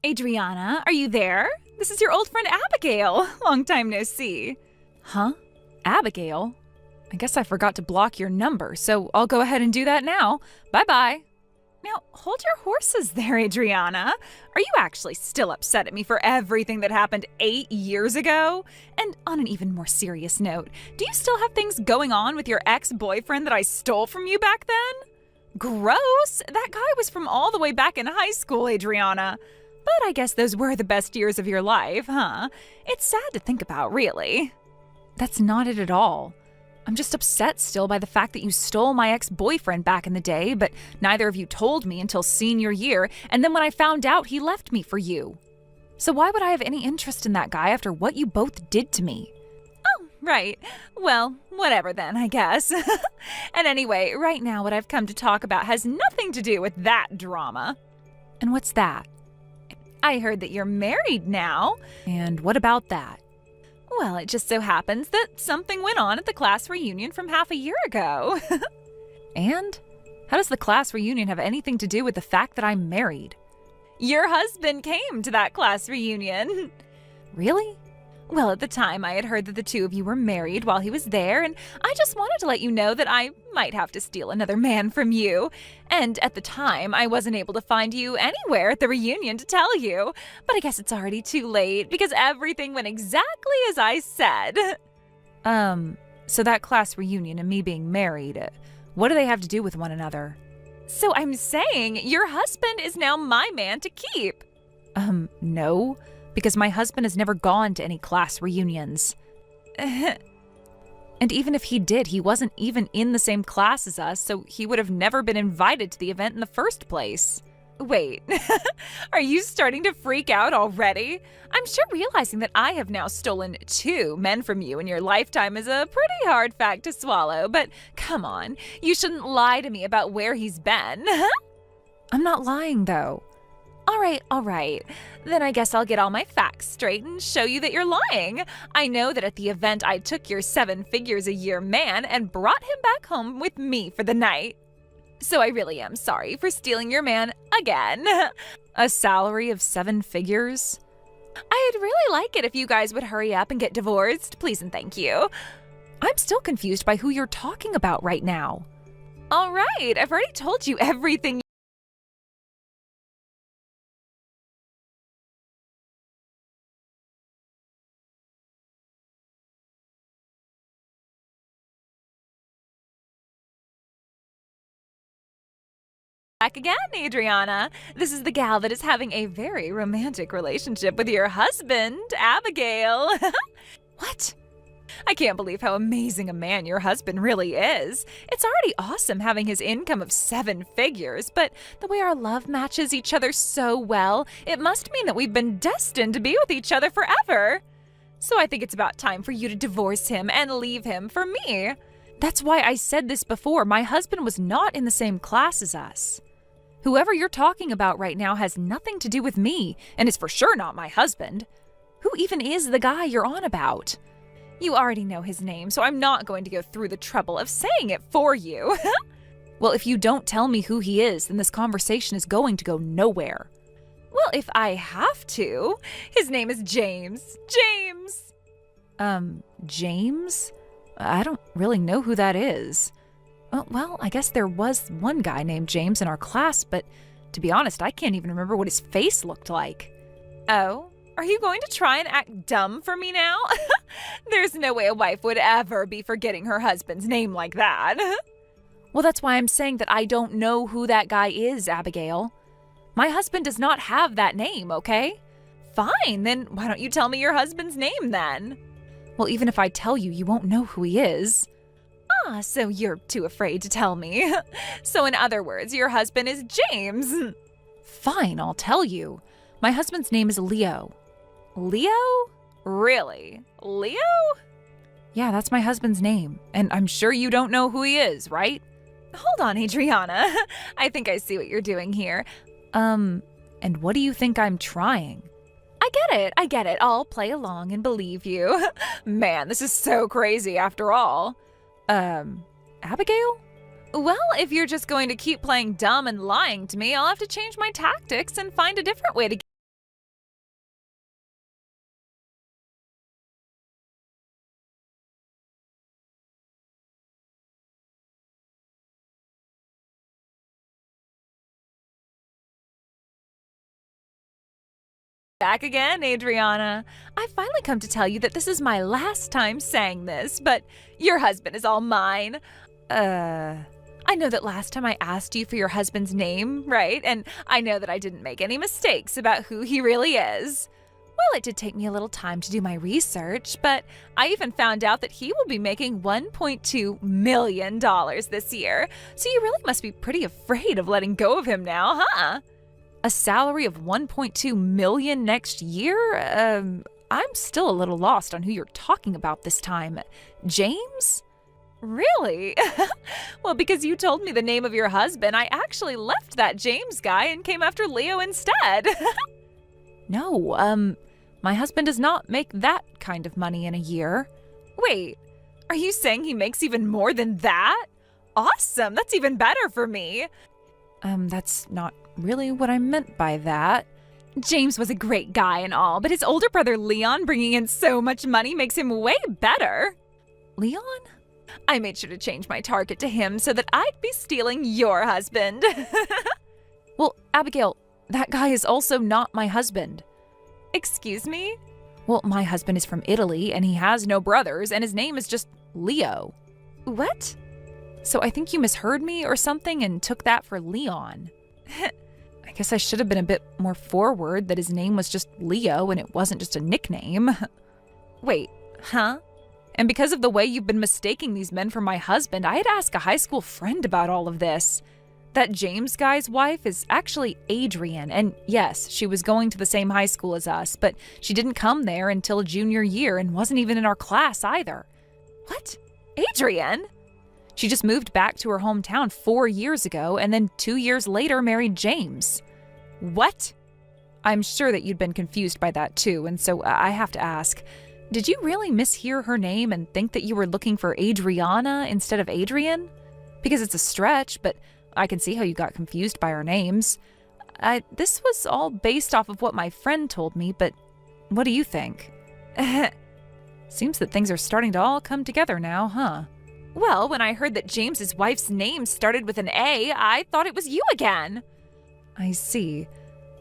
Adriana, are you there? This is your old friend Abigail. Long time no see. Huh? Abigail? I guess I forgot to block your number, so I'll go ahead and do that now. Bye-bye. Now, hold your horses there, Adriana. Are you actually still upset at me for everything that happened 8 years ago? And on an even more serious note, do you still have things going on with your ex-boyfriend that I stole from you back then? Gross! That guy was from all the way back in high school, Adriana. But I guess those were the best years of your life, huh? It's sad to think about, really. That's not it at all. I'm just upset still by the fact that you stole my ex-boyfriend back in the day, but neither of you told me until senior year, and then when I found out, he left me for you. So why would I have any interest in that guy after what you both did to me? Oh, right. Well, whatever then, I guess. And anyway, right now what I've come to talk about has nothing to do with that drama. And what's that? I heard that you're married now. And what about that? Well, it just so happens that something went on at the class reunion from half a year ago. And? How does the class reunion have anything to do with the fact that I'm married? Your husband came to that class reunion. Really? Well, at the time, I had heard that the two of you were married while he was there, and I just wanted to let you know that I might have to steal another man from you. And at the time, I wasn't able to find you anywhere at the reunion to tell you. But I guess it's already too late, because everything went exactly as I said. So that class reunion and me being married, what do they have to do with one another? So I'm saying your husband is now my man to keep. No. Because my husband has never gone to any class reunions. And even if he did, he wasn't even in the same class as us, so he would have never been invited to the event in the first place. Wait, are you starting to freak out already? I'm sure realizing that I have now stolen 2 men from you in your lifetime is a pretty hard fact to swallow, but come on, you shouldn't lie to me about where he's been. I'm not lying, though. All right. Then I guess I'll get all my facts straight and show you that you're lying. I know that at the event I took your 7-figures-a-year man and brought him back home with me for the night. So I really am sorry for stealing your man again. A salary of 7 figures? I'd really like it if you guys would hurry up and get divorced, please and thank you. I'm still confused by who you're talking about right now. All right, I've already told you everything. Back again, Adriana. This is the gal that is having a very romantic relationship with your husband, Abigail. What? I can't believe how amazing a man your husband really is. It's already awesome having his income of 7 figures, but the way our love matches each other so well, it must mean that we've been destined to be with each other forever. So I think it's about time for you to divorce him and leave him for me. That's why I said this before. My husband was not in the same class as us. Whoever you're talking about right now has nothing to do with me, and is for sure not my husband. Who even is the guy you're on about? You already know his name, so I'm not going to go through the trouble of saying it for you. Well, if you don't tell me who he is, then this conversation is going to go nowhere. Well, if I have to. His name is James. James! James? I don't really know who that is. Well, I guess there was one guy named James in our class, but to be honest, I can't even remember what his face looked like. Oh, are you going to try and act dumb for me now? There's no way a wife would ever be forgetting her husband's name like that. Well, that's why I'm saying that I don't know who that guy is, Abigail. My husband does not have that name, okay? Fine, then why don't you tell me your husband's name then? Well, even if I tell you, you won't know who he is. Ah, so you're too afraid to tell me. So in other words, your husband is James. Fine, I'll tell you. My husband's name is Leo. Leo? Really? Leo? Yeah, that's my husband's name. And I'm sure you don't know who he is, right? Hold on, Adriana. I think I see what you're doing here. And what do you think I'm trying? I get it. I'll play along and believe you. Man, this is so crazy after all. Abigail? Well, if you're just going to keep playing dumb and lying to me, I'll have to change my tactics and find a different way to Back again, Adriana. I've finally come to tell you that this is my last time saying this, but your husband is all mine. I know that last time I asked you for your husband's name, right? And I know that I didn't make any mistakes about who he really is. Well, it did take me a little time to do my research, but I even found out that he will be making $1.2 million this year. So you really must be pretty afraid of letting go of him now, huh? A salary of $1.2 million next year? I'm still a little lost on who you're talking about this time. James? Really? Well, because you told me the name of your husband, I actually left that James guy and came after Leo instead. No, my husband does not make that kind of money in a year. Wait, are you saying he makes even more than that? Awesome, that's even better for me. That's not really what I meant by that. James was a great guy and all, but his older brother Leon bringing in so much money makes him way better. Leon? I made sure to change my target to him so that I'd be stealing your husband. Well, Abigail, that guy is also not my husband. Excuse me? Well, my husband is from Italy and he has no brothers and his name is just Leo. What? So I think you misheard me or something and took that for Leon. I guess I should have been a bit more forward that his name was just Leo and it wasn't just a nickname. Wait, huh? And because of the way you've been mistaking these men for my husband, I had to ask a high school friend about all of this. That James guy's wife is actually Adrian, and yes, she was going to the same high school as us, but she didn't come there until junior year and wasn't even in our class either. What? Adrian? She just moved back to her hometown 4 years ago and then 2 years later married James. What? I'm sure that you'd been confused by that too, and so I have to ask, did you really mishear her name and think that you were looking for Adriana instead of Adrian? Because it's a stretch, but I can see how you got confused by our names. This was all based off of what my friend told me, but what do you think? Seems that things are starting to all come together now, huh? Well, when I heard that James's wife's name started with an A, I thought it was you again. I see.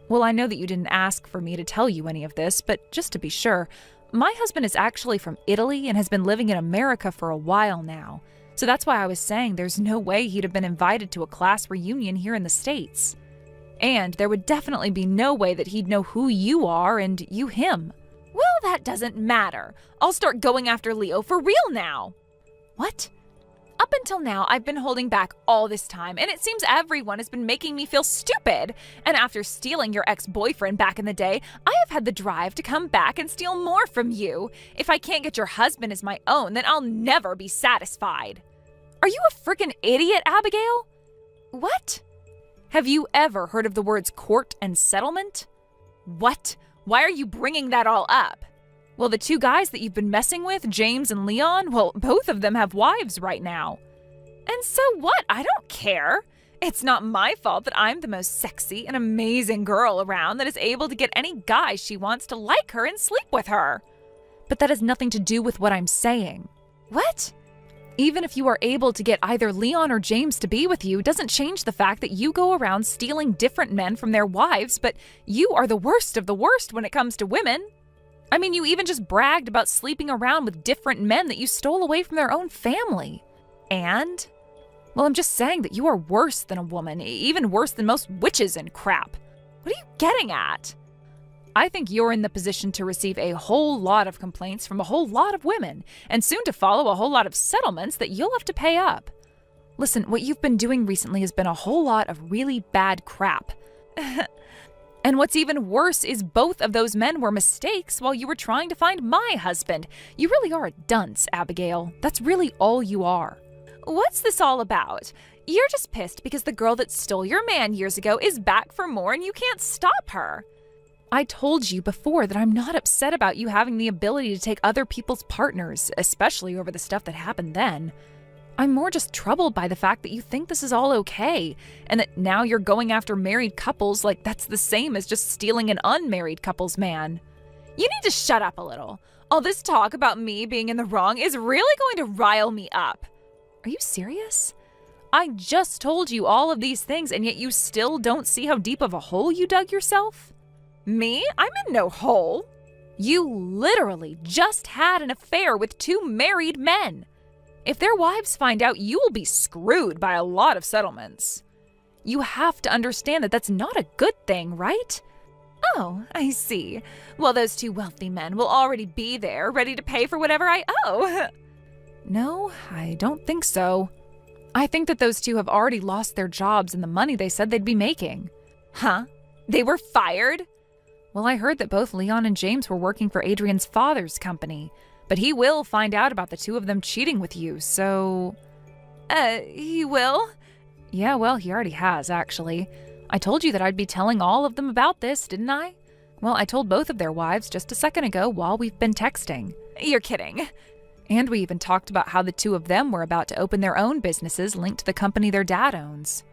Well, I know that you didn't ask for me to tell you any of this, but just to be sure, my husband is actually from Italy and has been living in America for a while now. So that's why I was saying there's no way he'd have been invited to a class reunion here in the States. And there would definitely be no way that he'd know who you are and you him. Well, that doesn't matter. I'll start going after Leo for real now. What? Up until now, I've been holding back all this time, and it seems everyone has been making me feel stupid. And after stealing your ex-boyfriend back in the day, I have had the drive to come back and steal more from you. If I can't get your husband as my own, then I'll never be satisfied. Are you a frickin' idiot, Abigail? What? Have you ever heard of the words court and settlement? What? Why are you bringing that all up? Well, the two guys that you've been messing with, James and Leon, well, both of them have wives right now. And so what? I don't care. It's not my fault that I'm the most sexy and amazing girl around that is able to get any guy she wants to like her and sleep with her. But that has nothing to do with what I'm saying. What? Even if you are able to get either Leon or James to be with you, doesn't change the fact that you go around stealing different men from their wives, but you are the worst of the worst when it comes to women. I mean, you even just bragged about sleeping around with different men that you stole away from their own family. And? Well, I'm just saying that you are worse than a woman, even worse than most witches and crap. What are you getting at? I think you're in the position to receive a whole lot of complaints from a whole lot of women, and soon to follow a whole lot of settlements that you'll have to pay up. Listen, what you've been doing recently has been a whole lot of really bad crap. And what's even worse is both of those men were mistakes while you were trying to find my husband. You really are a dunce, Abigail. That's really all you are. What's this all about? You're just pissed because the girl that stole your man years ago is back for more and you can't stop her. I told you before that I'm not upset about you having the ability to take other people's partners, especially over the stuff that happened then. I'm more just troubled by the fact that you think this is all okay, and that now you're going after married couples like that's the same as just stealing an unmarried couple's man. You need to shut up a little. All this talk about me being in the wrong is really going to rile me up. Are you serious? I just told you all of these things, and yet you still don't see how deep of a hole you dug yourself? Me? I'm in no hole. You literally just had an affair with 2 married men. If their wives find out, you will be screwed by a lot of settlements. You have to understand that that's not a good thing, right? Oh, I see. Well, those 2 wealthy men will already be there, ready to pay for whatever I owe. No, I don't think so. I think that those 2 have already lost their jobs and the money they said they'd be making. Huh? They were fired? Well, I heard that both Leon and James were working for Adrian's father's company, but he will find out about the 2 of them cheating with you, so… He will? Yeah, well, he already has, actually. I told you that I'd be telling all of them about this, didn't I? Well, I told both of their wives just a second ago while we've been texting. You're kidding. And we even talked about how the 2 of them were about to open their own businesses linked to the company their dad owns.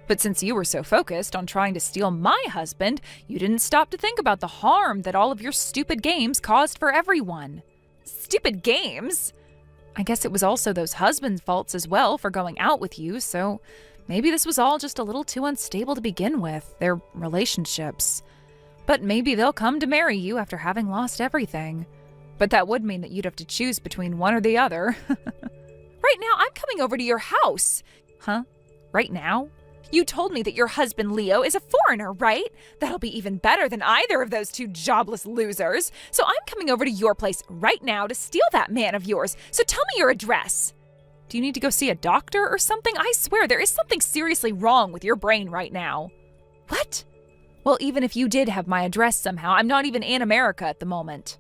But since you were so focused on trying to steal my husband, you didn't stop to think about the harm that all of your stupid games caused for everyone. Stupid games? I guess it was also those husbands' faults as well for going out with you, so maybe this was all just a little too unstable to begin with, their relationships. But maybe they'll come to marry you after having lost everything. But that would mean that you'd have to choose between one or the other. Right now, I'm coming over to your house. Huh? Right now? You told me that your husband, Leo, is a foreigner, right? That'll be even better than either of those 2 jobless losers. So I'm coming over to your place right now to steal that man of yours. So tell me your address. Do you need to go see a doctor or something? I swear there is something seriously wrong with your brain right now. What? Well, even if you did have my address somehow, I'm not even in America at the moment.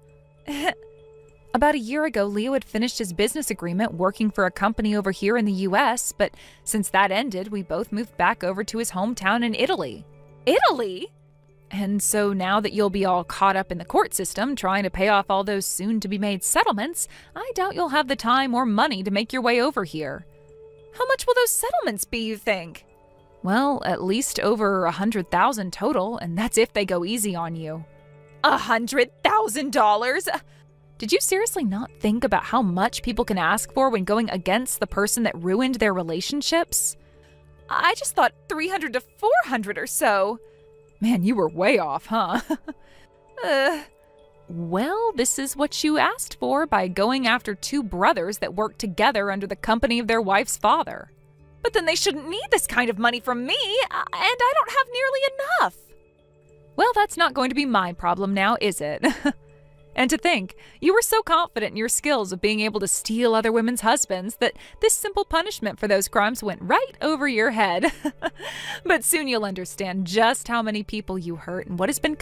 About a year ago, Leo had finished his business agreement working for a company over here in the US, but since that ended, we both moved back over to his hometown in Italy. Italy? And so now that you'll be all caught up in the court system trying to pay off all those soon-to-be-made settlements, I doubt you'll have the time or money to make your way over here. How much will those settlements be, you think? Well, at least over 100,000 total, and that's if they go easy on you. $100,000? Did you seriously not think about how much people can ask for when going against the person that ruined their relationships? I just thought 300 to 400 or so. Man, you were way off, huh? Well, this is what you asked for by going after 2 brothers that work together under the company of their wife's father. But then they shouldn't need this kind of money from me, and I don't have nearly enough. Well, that's not going to be my problem now, is it? And to think, you were so confident in your skills of being able to steal other women's husbands that this simple punishment for those crimes went right over your head. But soon you'll understand just how many people you hurt and what has been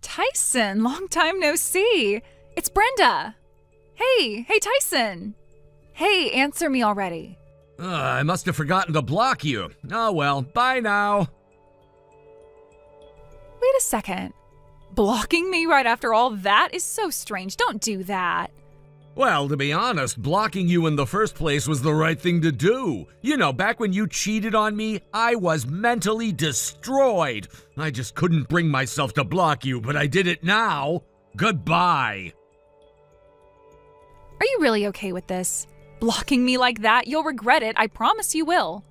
Tyson, long time no see. It's Brenda. Hey, Tyson. Hey, answer me already. I must have forgotten to block you. Oh well, bye now. Wait a second. Blocking me right after all that is so strange. Don't do that. Well, to be honest, blocking you in the first place was the right thing to do. You know, back when you cheated on me, I was mentally destroyed. I just couldn't bring myself to block you, but I did it now. Goodbye. Are you really okay with this? Blocking me like that? You'll regret it. I promise you will.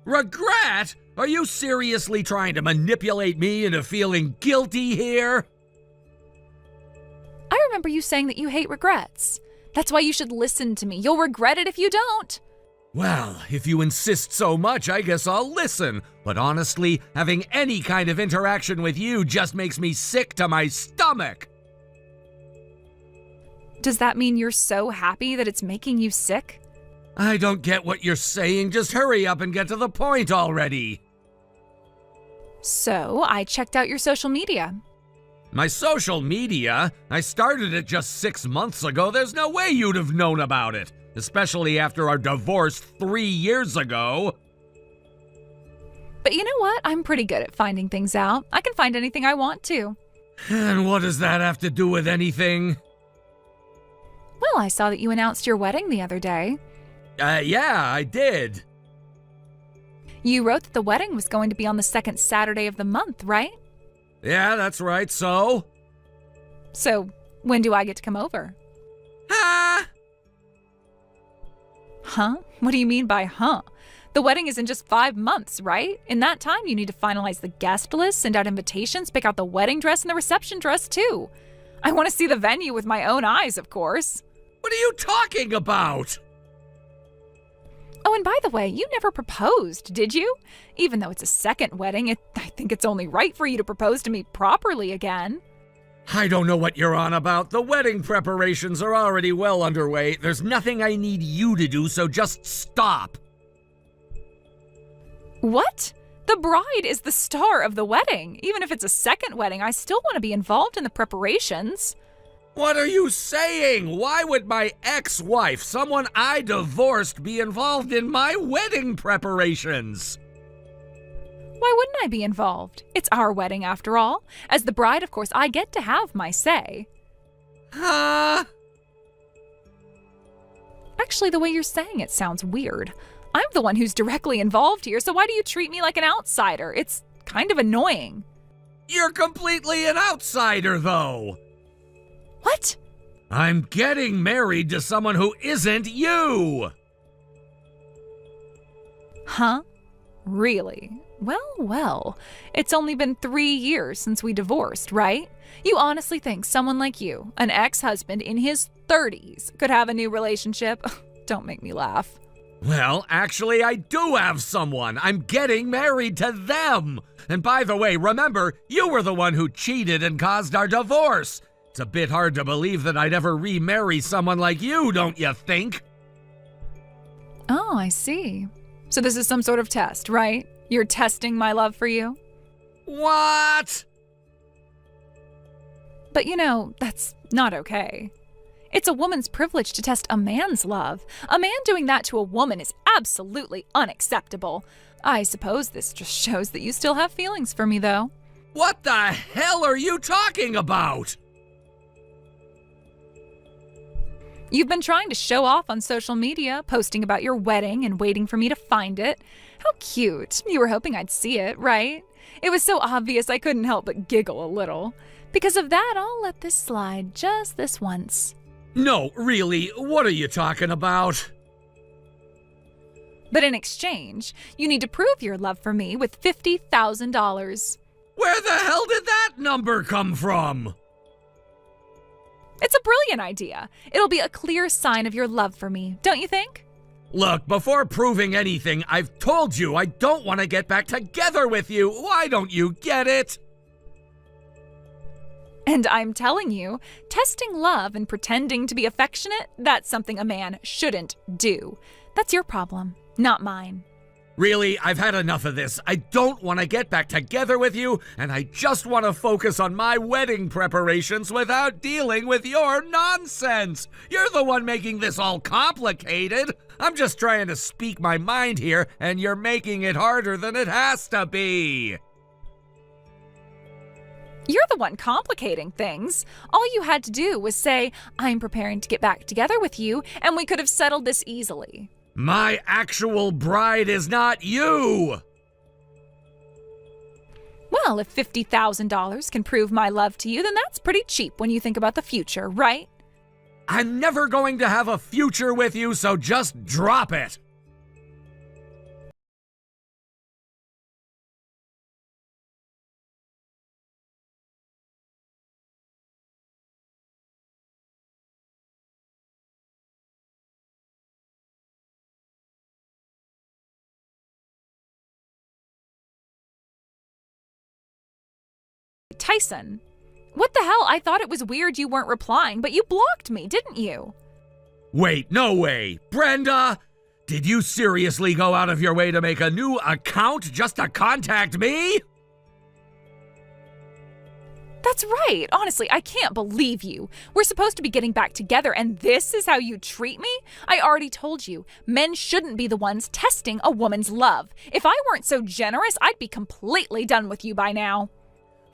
Regret? Are you seriously trying to manipulate me into feeling guilty here? I remember you saying that you hate regrets. That's why you should listen to me. You'll regret it if you don't. Well, if you insist so much, I guess I'll listen. But honestly, having any kind of interaction with you just makes me sick to my stomach. Does that mean you're so happy that it's making you sick? I don't get what you're saying. Just hurry up and get to the point already. So, I checked out your social media. My social media? I started it just 6 months ago. There's no way you'd have known about it. Especially after our divorce 3 years ago. But you know what? I'm pretty good at finding things out. I can find anything I want to. And what does that have to do with anything? Well, I saw that you announced your wedding the other day. Yeah, I did. You wrote that the wedding was going to be on the second Saturday of the month, right? Yeah, that's right, so? So, when do I get to come over? Ha! Huh? What do you mean by huh? The wedding is in just 5 months, right? In that time, you need to finalize the guest list, send out invitations, pick out the wedding dress and the reception dress, too. I want to see the venue with my own eyes, of course. What are you talking about? Oh, and by the way, you never proposed, did you? Even though it's a second wedding, I think it's only right for you to propose to me properly again. I don't know what you're on about. The wedding preparations are already well underway. There's nothing I need you to do, so just stop. What? The bride is the star of the wedding. Even if it's a second wedding, I still want to be involved in the preparations. What are you saying? Why would my ex-wife, someone I divorced, be involved in my wedding preparations? Why wouldn't I be involved? It's our wedding after all. As the bride, of course, I get to have my say. Huh? Actually, the way you're saying it sounds weird. I'm the one who's directly involved here, so why do you treat me like an outsider? It's kind of annoying. You're completely an outsider, though. What? I'm getting married to someone who isn't you. Huh? Really? Well. It's only been 3 years since we divorced, right? You honestly think someone like you, an ex-husband in his 30s, could have a new relationship? Don't make me laugh. Well, actually, I do have someone. I'm getting married to them. And by the way, remember, you were the one who cheated and caused our divorce. It's a bit hard to believe that I'd ever remarry someone like you, don't you think? Oh, I see. So this is some sort of test, right? You're testing my love for you? What? But you know, that's not okay. It's a woman's privilege to test a man's love. A man doing that to a woman is absolutely unacceptable. I suppose this just shows that you still have feelings for me, though. What the hell are you talking about? You've been trying to show off on social media, posting about your wedding and waiting for me to find it. How cute. You were hoping I'd see it, right? It was so obvious I couldn't help but giggle a little. Because of that, I'll let this slide just this once. No, really, what are you talking about? But in exchange, you need to prove your love for me with $50,000. Where the hell did that number come from? It's a brilliant idea. It'll be a clear sign of your love for me, don't you think? Look, before proving anything, I've told you I don't want to get back together with you. Why don't you get it? And I'm telling you, testing love and pretending to be affectionate, that's something a man shouldn't do. That's your problem, not mine. Really, I've had enough of this. I don't want to get back together with you, and I just want to focus on my wedding preparations without dealing with your nonsense. You're the one making this all complicated. I'm just trying to speak my mind here, and you're making it harder than it has to be. You're the one complicating things. All you had to do was say, I'm preparing to get back together with you, and we could have settled this easily. My actual bride is not you! Well, if $50,000 can prove my love to you, then that's pretty cheap when you think about the future, right? I'm never going to have a future with you, so just drop it! Tyson, what the hell? I thought it was weird you weren't replying, but you blocked me, didn't you? Wait, no way! Brenda! Did you seriously go out of your way to make a new account just to contact me? That's right. Honestly, I can't believe you. We're supposed to be getting back together, and this is how you treat me? I already told you, men shouldn't be the ones testing a woman's love. If I weren't so generous, I'd be completely done with you by now.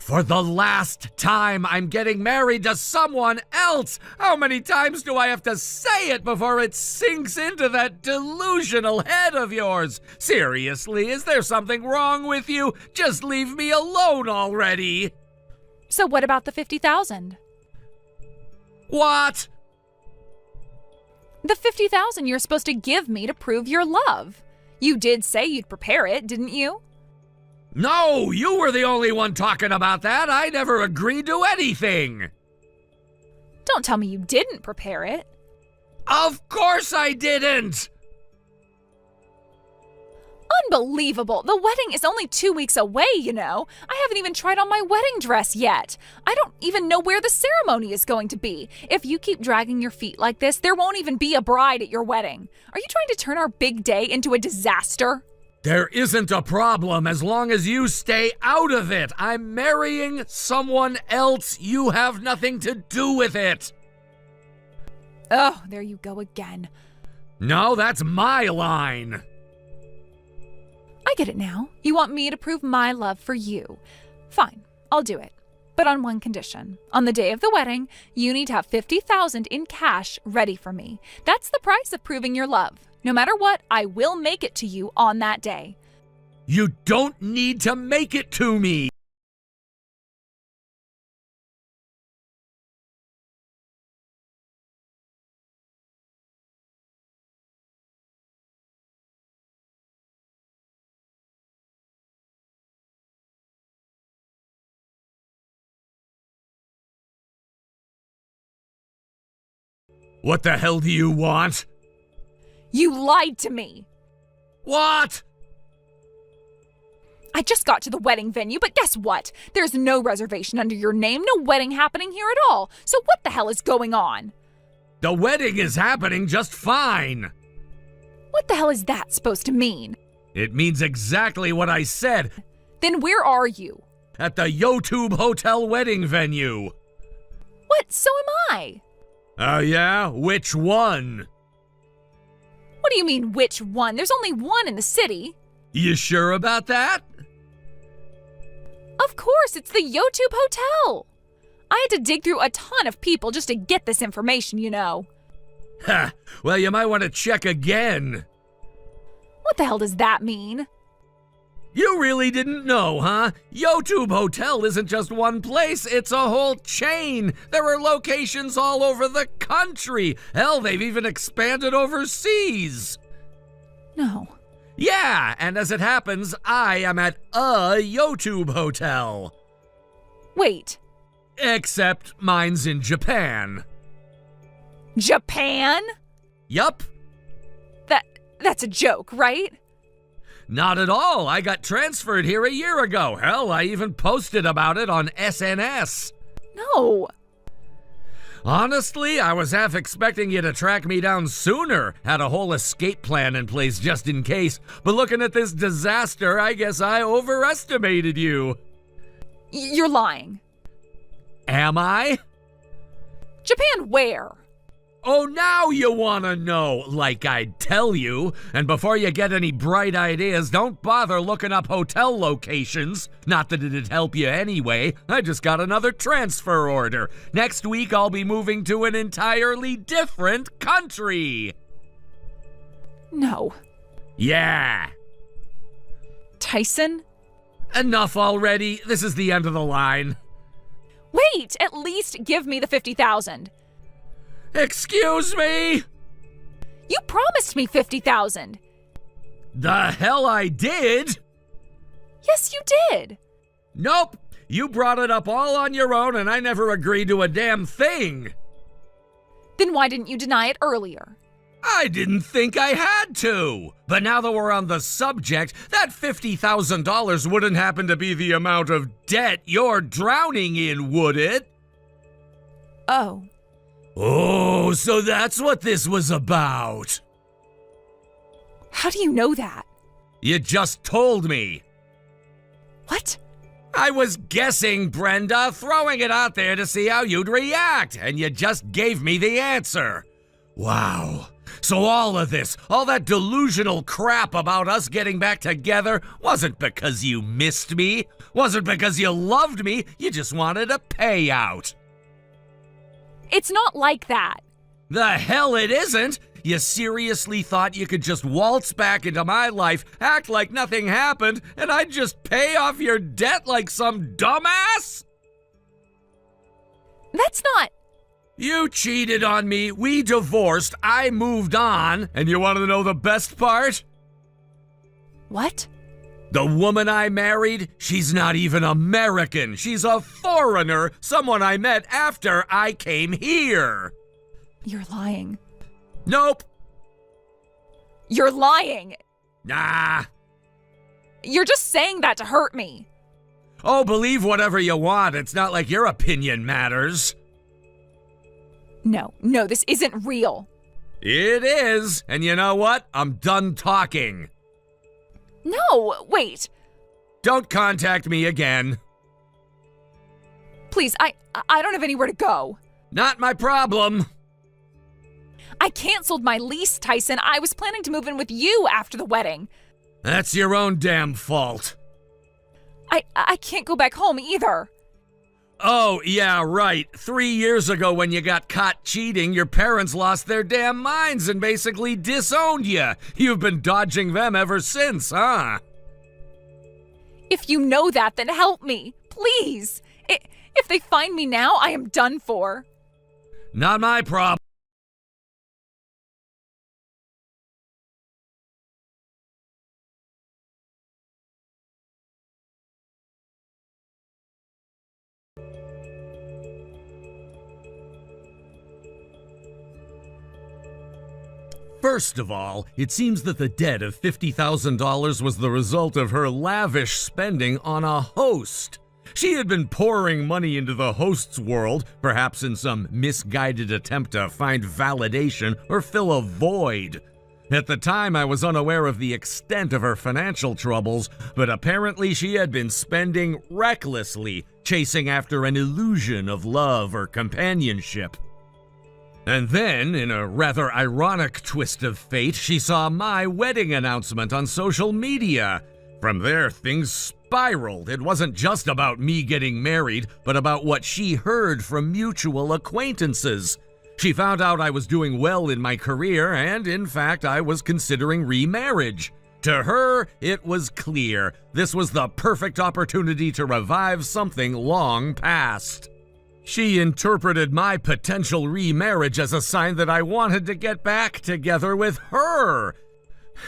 For the last time, I'm getting married to someone else! How many times do I have to say it before it sinks into that delusional head of yours? Seriously, is there something wrong with you? Just leave me alone already! So what about the $50,000? What? The $50,000 you're supposed to give me to prove your love. You did say you'd prepare it, didn't you? No, you were the only one talking about that. I never agreed to anything. Don't tell me you didn't prepare it. Of course I didn't. Unbelievable. The wedding is only 2 weeks away, you know. I haven't even tried on my wedding dress yet. I don't even know where the ceremony is going to be. If you keep dragging your feet like this, there won't even be a bride at your wedding. Are you trying to turn our big day into a disaster? There isn't a problem as long as you stay out of it. I'm marrying someone else. You have nothing to do with it. Oh, there you go again. No, that's my line. I get it now. You want me to prove my love for you. Fine, I'll do it. But on one condition. On the day of the wedding, you need to have $50,000 in cash ready for me. That's the price of proving your love. No matter what, I will make it to you on that day. You don't need to make it to me. What the hell do you want? You lied to me. What? I just got to the wedding venue, but guess what? There's no reservation under your name, no wedding happening here at all. So what the hell is going on? The wedding is happening just fine. What the hell is that supposed to mean? It means exactly what I said. Then where are you? At the YouTube Hotel wedding venue. What? So am I. Oh yeah? Which one? What do you mean, which one? There's only one in the city. You sure about that? Of course, it's the YouTube Hotel. I had to dig through a ton of people just to get this information, you know. Ha! Well, you might want to check again. What the hell does that mean? You really didn't know, huh? YouTube Hotel isn't just one place, it's a whole chain. There are locations all over the country. Hell, they've even expanded overseas. No. Yeah, and as it happens, I am at a YouTube Hotel. Wait. Except mine's in Japan. Japan? Yup. That's a joke, right? Not at all. I got transferred here a year ago. Hell, I even posted about it on SNS. No. Honestly, I was half expecting you to track me down sooner. Had a whole escape plan in place just in case. But looking at this disaster, I guess I overestimated you. You're lying. Am I? Japan where? Oh, now you want to know, like I'd tell you. And before you get any bright ideas, don't bother looking up hotel locations. Not that it'd help you anyway. I just got another transfer order. Next week, I'll be moving to an entirely different country. No. Yeah. Tyson? Enough already. This is the end of the line. Wait, at least give me the 50,000. Excuse me? You promised me 50,000. The hell I did? Yes, you did. Nope. You brought it up all on your own and I never agreed to a damn thing. Then why didn't you deny it earlier? I didn't think I had to. But now that we're on the subject, that $50,000 wouldn't happen to be the amount of debt you're drowning in, would it? Oh. Oh, so that's what this was about. How do you know that? You just told me. What? I was guessing, Brenda, throwing it out there to see how you'd react, and you just gave me the answer. Wow. So all of this, all that delusional crap about us getting back together wasn't because you missed me, wasn't because you loved me, you just wanted a payout. It's not like that. The hell it isn't! You seriously thought you could just waltz back into my life, act like nothing happened, and I'd just pay off your debt like some dumbass? That's not... You cheated on me, we divorced, I moved on, and you want to know the best part? What? The woman I married, she's not even American. She's a foreigner, someone I met after I came here. You're lying. Nope. You're lying. Nah. You're just saying that to hurt me. Oh, believe whatever you want. It's not like your opinion matters. No, this isn't real. It is. And you know what? I'm done talking. No, wait. Don't contact me again. Please, I don't have anywhere to go. Not my problem. I canceled my lease, Tyson. I was planning to move in with you after the wedding. That's your own damn fault. I can't go back home either. Oh, yeah, right. 3 years ago when you got caught cheating, your parents lost their damn minds and basically disowned you. You've been dodging them ever since, huh? If you know that, then help me. Please. If they find me now, I am done for. Not my problem. First of all, it seems that the debt of $50,000 was the result of her lavish spending on a host. She had been pouring money into the host's world, perhaps in some misguided attempt to find validation or fill a void. At the time, I was unaware of the extent of her financial troubles, but apparently she had been spending recklessly, chasing after an illusion of love or companionship. And then, in a rather ironic twist of fate, she saw my wedding announcement on social media. From there, things spiraled. It wasn't just about me getting married, but about what she heard from mutual acquaintances. She found out I was doing well in my career, and in fact, I was considering remarriage. To her, it was clear. This was the perfect opportunity to revive something long past. She interpreted my potential remarriage as a sign that I wanted to get back together with her.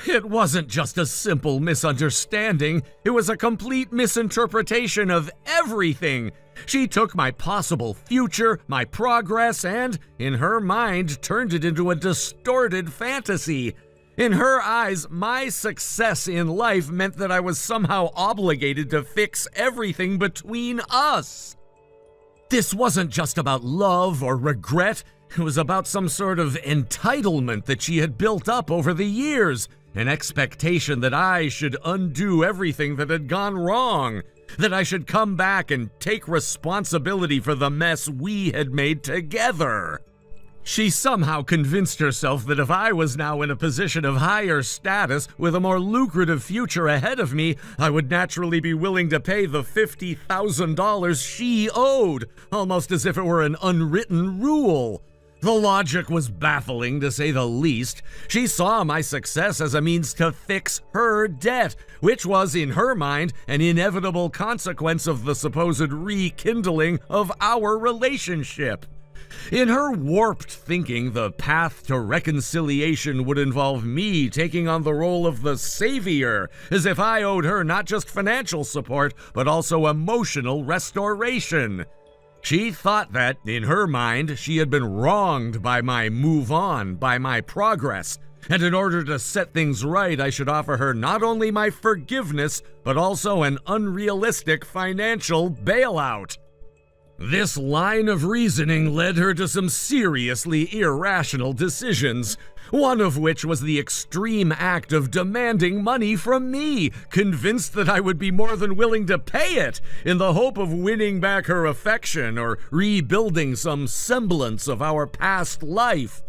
It wasn't just a simple misunderstanding, it was a complete misinterpretation of everything. She took my possible future, my progress, and, in her mind, turned it into a distorted fantasy. In her eyes, my success in life meant that I was somehow obligated to fix everything between us. This wasn't just about love or regret. It was about some sort of entitlement that she had built up over the years, an expectation that I should undo everything that had gone wrong, that I should come back and take responsibility for the mess we had made together. She somehow convinced herself that if I was now in a position of higher status with a more lucrative future ahead of me, I would naturally be willing to pay the $50,000 she owed, almost as if it were an unwritten rule. The logic was baffling, to say the least. She saw my success as a means to fix her debt, which was, in her mind, an inevitable consequence of the supposed rekindling of our relationship. In her warped thinking, the path to reconciliation would involve me taking on the role of the savior, as if I owed her not just financial support, but also emotional restoration. She thought that, in her mind, she had been wronged by my move on, by my progress, and in order to set things right, I should offer her not only my forgiveness, but also an unrealistic financial bailout. This line of reasoning led her to some seriously irrational decisions, one of which was the extreme act of demanding money from me, convinced that I would be more than willing to pay it, in the hope of winning back her affection or rebuilding some semblance of our past life.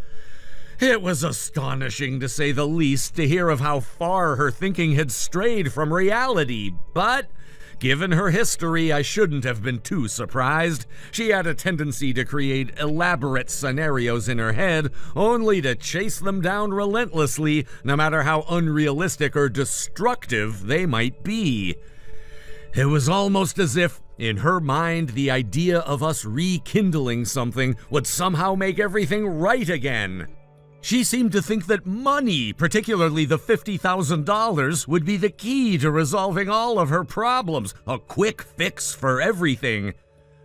It was astonishing, to say the least, to hear of how far her thinking had strayed from reality, but given her history, I shouldn't have been too surprised. She had a tendency to create elaborate scenarios in her head, only to chase them down relentlessly, no matter how unrealistic or destructive they might be. It was almost as if, in her mind, the idea of us rekindling something would somehow make everything right again. She seemed to think that money, particularly the $50,000, would be the key to resolving all of her problems, a quick fix for everything.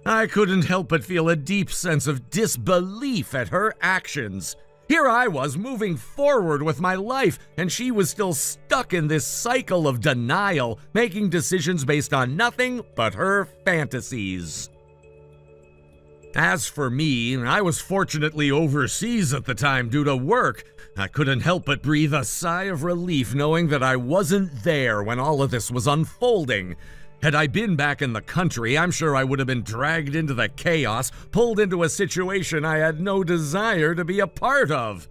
I couldn't help but feel a deep sense of disbelief at her actions. Here I was moving forward with my life, and she was still stuck in this cycle of denial, making decisions based on nothing but her fantasies. As for me, I was fortunately overseas at the time due to work. I couldn't help but breathe a sigh of relief knowing that I wasn't there when all of this was unfolding. Had I been back in the country, I'm sure I would have been dragged into the chaos, pulled into a situation I had no desire to be a part of.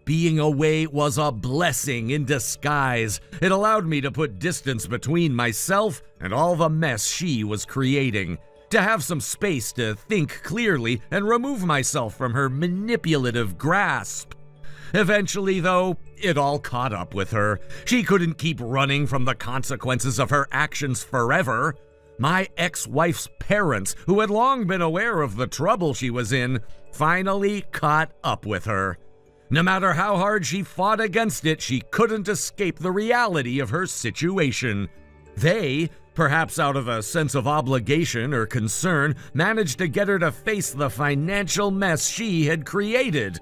Being away was a blessing in disguise. It allowed me to put distance between myself and all the mess she was creating, to have some space to think clearly and remove myself from her manipulative grasp. Eventually, though, it all caught up with her. She couldn't keep running from the consequences of her actions forever. My ex-wife's parents, who had long been aware of the trouble she was in, finally caught up with her. No matter how hard she fought against it, she couldn't escape the reality of her situation. They, perhaps out of a sense of obligation or concern, managed to get her to face the financial mess she had created.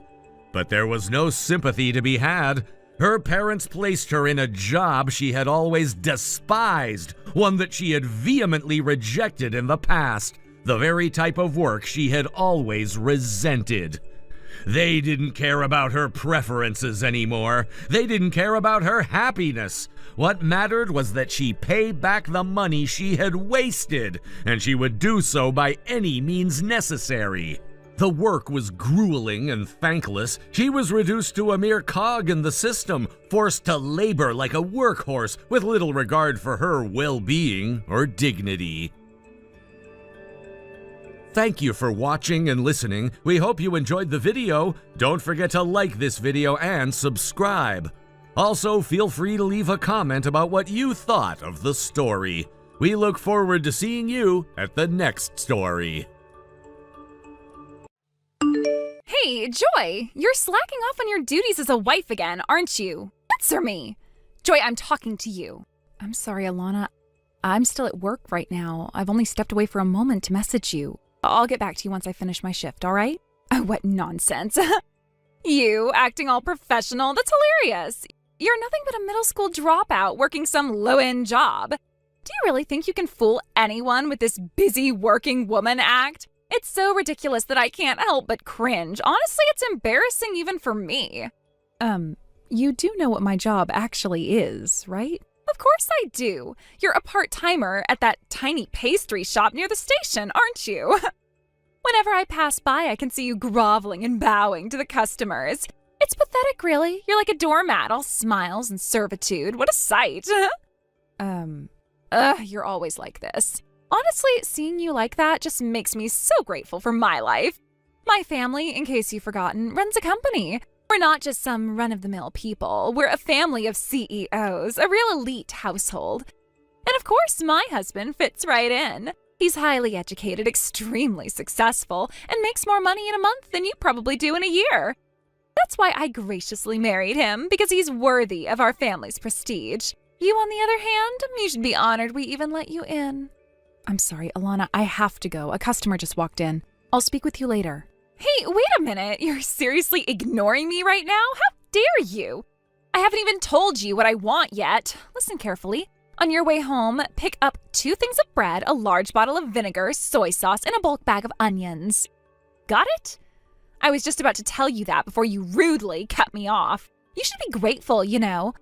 But there was no sympathy to be had. Her parents placed her in a job she had always despised, one that she had vehemently rejected in the past, the very type of work she had always resented. They didn't care about her preferences anymore. They didn't care about her happiness. What mattered was that she pay back the money she had wasted, and she would do so by any means necessary. The work was grueling and thankless. She was reduced to a mere cog in the system, forced to labor like a workhorse with little regard for her well-being or dignity. Thank you for watching and listening. We hope you enjoyed the video. Don't forget to like this video and subscribe. Also, feel free to leave a comment about what you thought of the story. We look forward to seeing you at the next story. Hey, Joy, you're slacking off on your duties as a wife again, aren't you? Answer me. Joy, I'm talking to you. I'm sorry, Alana. I'm still at work right now. I've only stepped away for a moment to message you. I'll get back to you once I finish my shift, all right? Oh, what nonsense. You acting all professional, that's hilarious. You're nothing but a middle school dropout working some low-end job. Do you really think you can fool anyone with this busy working woman act? It's so ridiculous that I can't help but cringe. Honestly, it's embarrassing even for me. You do know what my job actually is, right? Of course I do. You're a part-timer at that tiny pastry shop near the station, aren't you? Whenever I pass by, I can see you groveling and bowing to the customers. It's pathetic, really. You're like a doormat, all smiles and servitude. What a sight. You're always like this. Honestly, seeing you like that just makes me so grateful for my life. My family, in case you've forgotten, runs a company. We're not just some run-of-the-mill people. We're a family of CEOs, a real elite household. And of course, my husband fits right in. He's highly educated, extremely successful, and makes more money in a month than you probably do in a year. That's why I graciously married him, because he's worthy of our family's prestige. You, on the other hand, you should be honored we even let you in. I'm sorry, Alana, I have to go. A customer just walked in. I'll speak with you later. Hey, wait a minute. You're seriously ignoring me right now? How dare you? I haven't even told you what I want yet. Listen carefully. On your way home, pick up 2 things of bread, a large bottle of vinegar, soy sauce, and a bulk bag of onions. Got it? I was just about to tell you that before you rudely cut me off. You should be grateful, you know.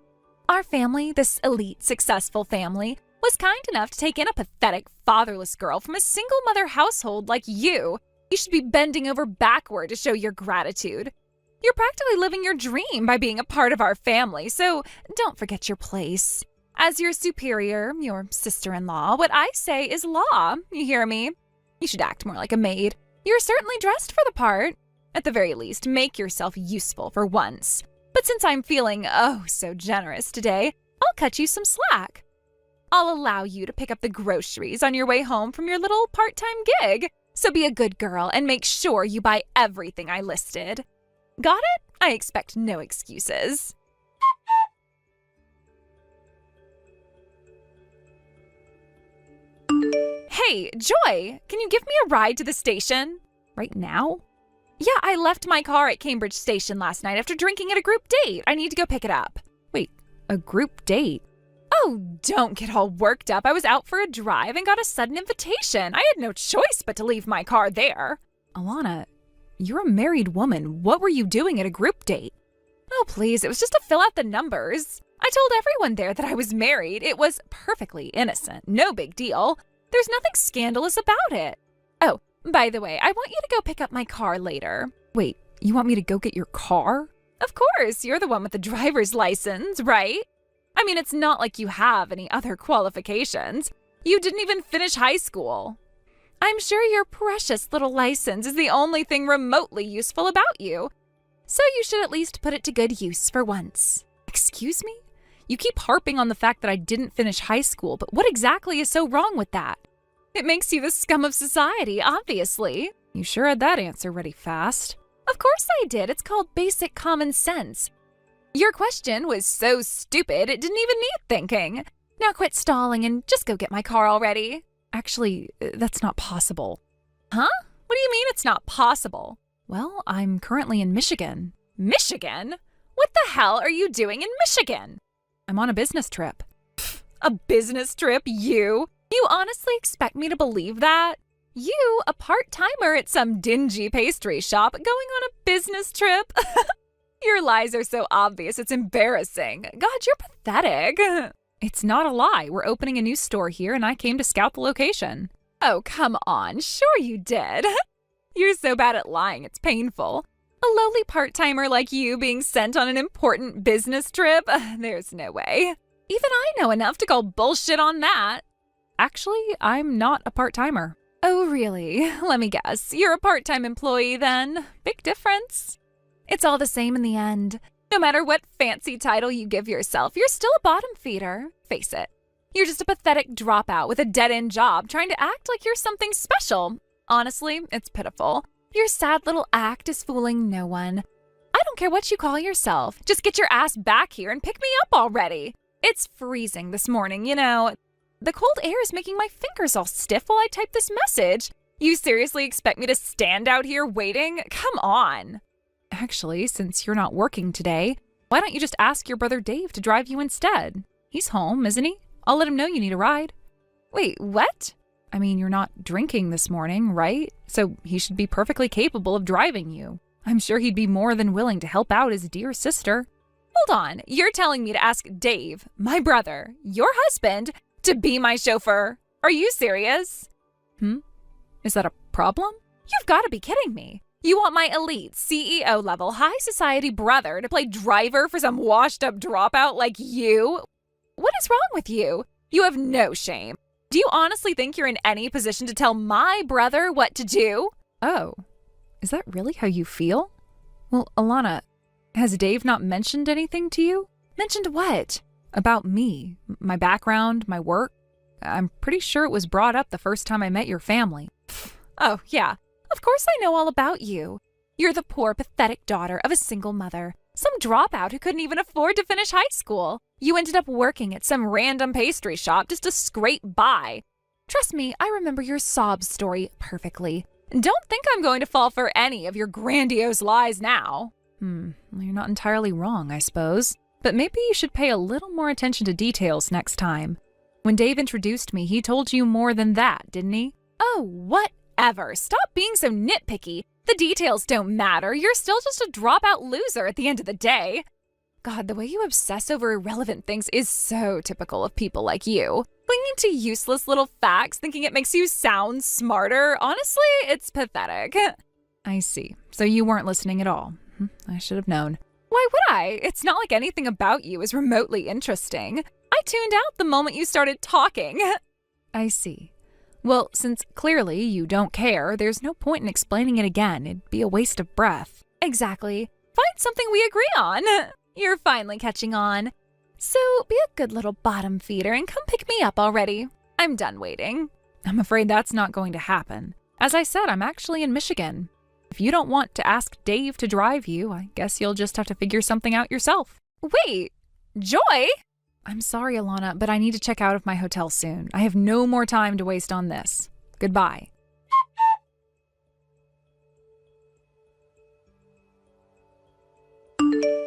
Our family, this elite, successful family, was kind enough to take in a pathetic, fatherless girl from a single-mother household like you. You should be bending over backward to show your gratitude. You're practically living your dream by being a part of our family, so don't forget your place. As your superior, your sister-in-law, what I say is law. You hear me? You should act more like a maid. You're certainly dressed for the part. At the very least, make yourself useful for once. But since I'm feeling so generous today, I'll cut you some slack. I'll allow you to pick up the groceries on your way home from your little part-time gig. So be a good girl and make sure you buy everything I listed. Got it? I expect no excuses. Hey, Joy, can you give me a ride to the station? Right now? Yeah, I left my car at Cambridge Station last night after drinking at a group date. I need to go pick it up. Wait, a group date? Oh, don't get all worked up. I was out for a drive and got a sudden invitation. I had no choice but to leave my car there. Alana, you're a married woman. What were you doing at a group date? Oh, please, it was just to fill out the numbers. I told everyone there that I was married. It was perfectly innocent. No big deal. There's nothing scandalous about it. Oh, by the way, I want you to go pick up my car later. Wait, you want me to go get your car? Of course, you're the one with the driver's license, right? I mean, it's not like you have any other qualifications. You didn't even finish high school. I'm sure your precious little license is the only thing remotely useful about you. So you should at least put it to good use for once. Excuse me? You keep harping on the fact that I didn't finish high school, but what exactly is so wrong with that? It makes you the scum of society, obviously. You sure had that answer ready fast. Of course I did. It's called basic common sense. Your question was so stupid, it didn't even need thinking. Now quit stalling and just go get my car already. Actually, that's not possible. Huh? What do you mean it's not possible? Well, I'm currently in Michigan. Michigan? What the hell are you doing in Michigan? I'm on a business trip. Pfft, a business trip, you? You honestly expect me to believe that? You, a part-timer at some dingy pastry shop, going on a business trip? Your lies are so obvious, it's embarrassing. God, you're pathetic. It's not a lie. We're opening a new store here, and I came to scout the location. Oh, come on. Sure you did. You're so bad at lying, it's painful. A lowly part-timer like you being sent on an important business trip? There's no way. Even I know enough to call bullshit on that. Actually, I'm not a part-timer. Oh, really? Let me guess. You're a part-time employee, then? Big difference. It's all the same in the end. No matter what fancy title you give yourself, you're still a bottom feeder. Face it. You're just a pathetic dropout with a dead-end job trying to act like you're something special. Honestly, it's pitiful. Your sad little act is fooling no one. I don't care what you call yourself. Just get your ass back here and pick me up already. It's freezing this morning, you know. The cold air is making my fingers all stiff while I type this message. You seriously expect me to stand out here waiting? Come on. Actually, since you're not working today, why don't you just ask your brother Dave to drive you instead? He's home, isn't he? I'll let him know you need a ride. Wait, what? I mean, you're not drinking this morning, right? So he should be perfectly capable of driving you. I'm sure he'd be more than willing to help out his dear sister. Hold on, you're telling me to ask Dave, my brother, your husband, to be my chauffeur? Are you serious? Is that a problem? You've got to be kidding me. You want my elite, CEO level, high society brother to play driver for some washed up dropout like you? What is wrong with you? You have no shame. Do you honestly think you're in any position to tell my brother what to do? Oh, is that really how you feel? Well, Alana, has Dave not mentioned anything to you? Mentioned what? About me, my background, my work. I'm pretty sure it was brought up the first time I met your family. Oh, yeah. Of course I know all about you. You're the poor, pathetic daughter of a single mother. Some dropout who couldn't even afford to finish high school. You ended up working at some random pastry shop just to scrape by. Trust me, I remember your sob story perfectly. Don't think I'm going to fall for any of your grandiose lies now. Well, you're not entirely wrong, I suppose. But maybe you should pay a little more attention to details next time. When Dave introduced me, he told you more than that, didn't he? Oh, whatever. Stop being so nitpicky. The details don't matter. You're still just a dropout loser at the end of the day. God, the way you obsess over irrelevant things is so typical of people like you. Clinging to useless little facts, thinking it makes you sound smarter. Honestly, it's pathetic. I see. So you weren't listening at all. I should have known. Why would I? It's not like anything about you is remotely interesting. I tuned out the moment you started talking. I see. Well, since clearly you don't care, there's no point in explaining it again. It'd be a waste of breath. Exactly. Find something we agree on. You're finally catching on. So be a good little bottom feeder and come pick me up already. I'm done waiting. I'm afraid that's not going to happen. As I said, I'm actually in Michigan. If you don't want to ask Dave to drive you, I guess you'll just have to figure something out yourself. Wait, Joy? I'm sorry, Alana, but I need to check out of my hotel soon. I have no more time to waste on this. Goodbye.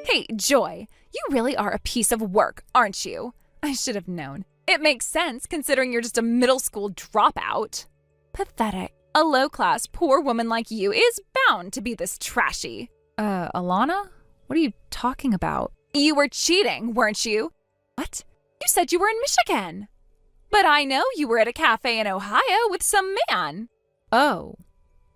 Hey, Joy, you really are a piece of work, aren't you? I should have known. It makes sense considering you're just a middle school dropout. Pathetic. A low-class, poor woman like you is bound to be this trashy. Alana? What are you talking about? You were cheating, weren't you? What? You said you were in Michigan. But I know you were at a cafe in Ohio with some man. Oh.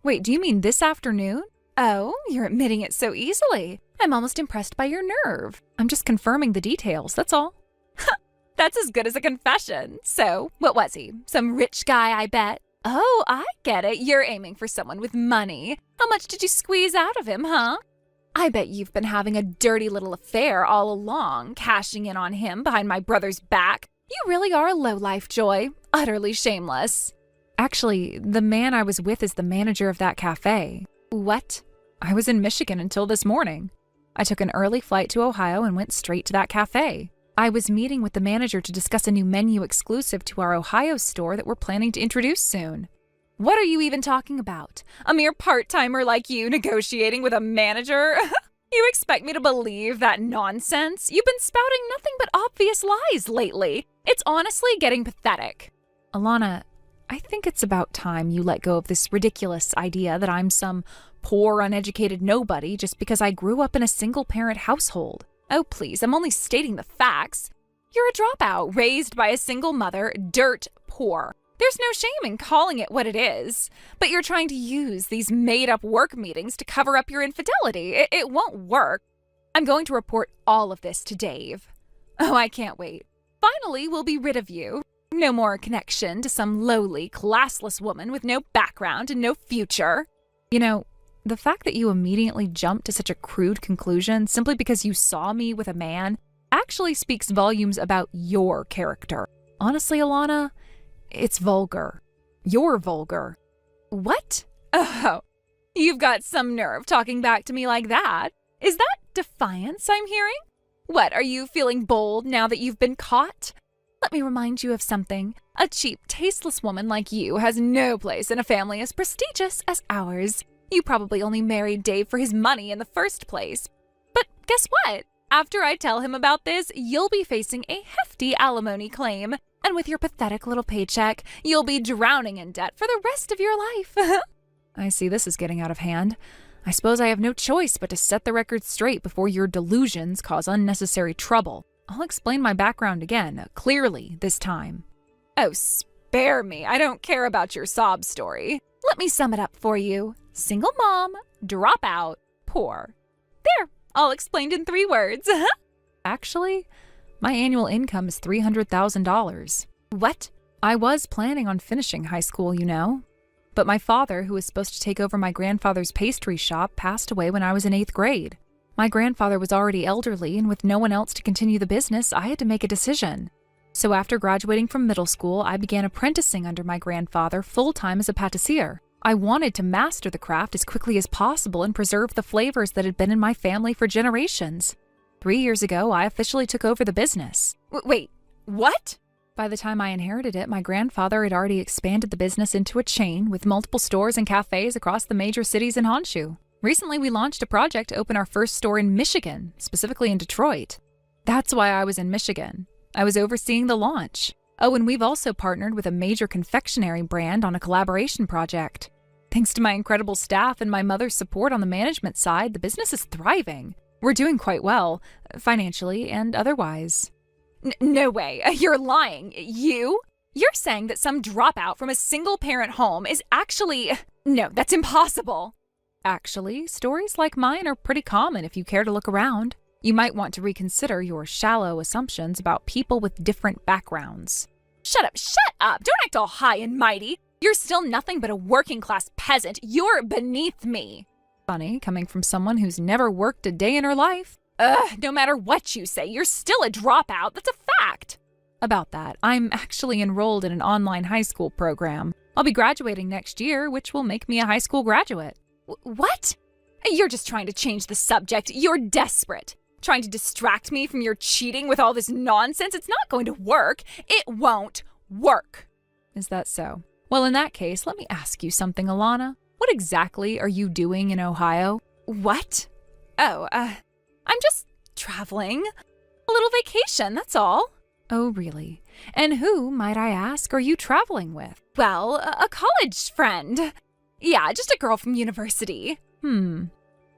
Wait, do you mean this afternoon? Oh, you're admitting it so easily. I'm almost impressed by your nerve. I'm just confirming the details, that's all. That's as good as a confession. So, what was he? Some rich guy, I bet? Oh, I get it. You're aiming for someone with money. How much did you squeeze out of him, huh? I bet you've been having a dirty little affair all along, cashing in on him behind my brother's back. You really are a lowlife, Joy. Utterly shameless. Actually, the man I was with is the manager of that cafe. What? I was in Michigan until this morning. I took an early flight to Ohio and went straight to that cafe. I was meeting with the manager to discuss a new menu exclusive to our Ohio store that we're planning to introduce soon. What are you even talking about? A mere part-timer like you negotiating with a manager? You expect me to believe that nonsense? You've been spouting nothing but obvious lies lately. It's honestly getting pathetic. Alana, I think it's about time you let go of this ridiculous idea that I'm some poor, uneducated nobody just because I grew up in a single-parent household. Oh, please, I'm only stating the facts. You're a dropout, raised by a single mother, dirt poor. There's no shame in calling it what it is. But you're trying to use these made-up work meetings to cover up your infidelity. It won't work. I'm going to report all of this to Dave. Oh, I can't wait. Finally, we'll be rid of you. No more connection to some lowly, classless woman with no background and no future. You know, the fact that you immediately jumped to such a crude conclusion simply because you saw me with a man actually speaks volumes about your character. Honestly, Alana, it's vulgar. You're vulgar. What? Oh, you've got some nerve talking back to me like that. Is that defiance I'm hearing? What, are you feeling bold now that you've been caught? Let me remind you of something. A cheap, tasteless woman like you has no place in a family as prestigious as ours. You probably only married Dave for his money in the first place. But guess what? After I tell him about this, you'll be facing a hefty alimony claim. And with your pathetic little paycheck, you'll be drowning in debt for the rest of your life. I see this is getting out of hand. I suppose I have no choice but to set the record straight before your delusions cause unnecessary trouble. I'll explain my background again, clearly this time. Oh, spare me. I don't care about your sob story. Let me sum it up for you. Single mom, dropout, poor. There, all explained in 3 words. Actually, my annual income is $300,000. What? I was planning on finishing high school, you know. But my father, who was supposed to take over my grandfather's pastry shop, passed away when I was in 8th grade. My grandfather was already elderly, and with no one else to continue the business, I had to make a decision. So after graduating from middle school, I began apprenticing under my grandfather full-time as a pâtissier. I wanted to master the craft as quickly as possible and preserve the flavors that had been in my family for generations. 3 years ago, I officially took over the business. Wait, what? By the time I inherited it, my grandfather had already expanded the business into a chain with multiple stores and cafes across the major cities in Honshu. Recently, we launched a project to open our first store in Michigan, specifically in Detroit. That's why I was in Michigan. I was overseeing the launch. Oh, and we've also partnered with a major confectionery brand on a collaboration project. Thanks to my incredible staff and my mother's support on the management side, the business is thriving. We're doing quite well, financially and otherwise. No way. You're lying. You're saying that some dropout from a single-parent home is actually... No, that's impossible. Actually, stories like mine are pretty common if you care to look around. You might want to reconsider your shallow assumptions about people with different backgrounds. Shut up. Don't act all high and mighty. You're still nothing but a working-class peasant. You're beneath me. Funny, coming from someone who's never worked a day in her life. No matter what you say, you're still a dropout. That's a fact. About that, I'm actually enrolled in an online high school program. I'll be graduating next year, which will make me a high school graduate. What? You're just trying to change the subject. You're desperate. Trying to distract me from your cheating with all this nonsense. It's not going to work. It won't work. Is that so? Well, in that case, let me ask you something, Alana. What exactly are you doing in Ohio? What? Oh, I'm just traveling. A little vacation, that's all. Oh, really? And who, might I ask, are you traveling with? Well, a college friend. Yeah, just a girl from university.